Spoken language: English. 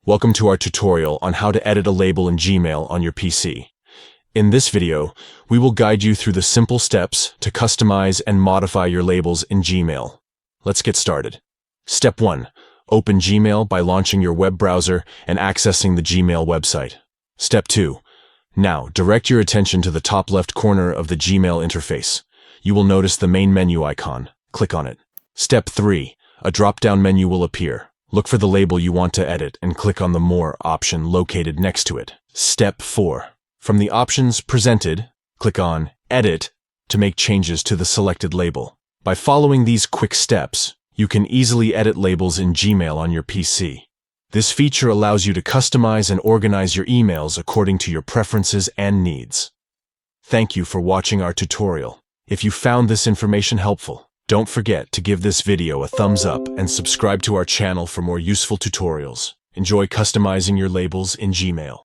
Welcome to our tutorial on how to edit a label in Gmail on your PC. In this video, we will guide you through the simple steps to customize and modify your labels in Gmail. Let's get started. Step 1. Open Gmail by launching your web browser and accessing the Gmail website. Step 2. Now, direct your attention to the top left corner of the Gmail interface. You will notice the main menu icon. Click on it. Step 3. A drop-down menu will appear. Look for the label you want to edit and click on the More option located next to it. Step 4. From the options presented, click on Edit to make changes to the selected label. By following these quick steps, you can easily edit labels in Gmail on your PC. This feature allows you to customize and organize your emails according to your preferences and needs. Thank you for watching our tutorial. If you found this information helpful, don't forget to give this video a thumbs up and subscribe to our channel for more useful tutorials. Enjoy customizing your labels in Gmail.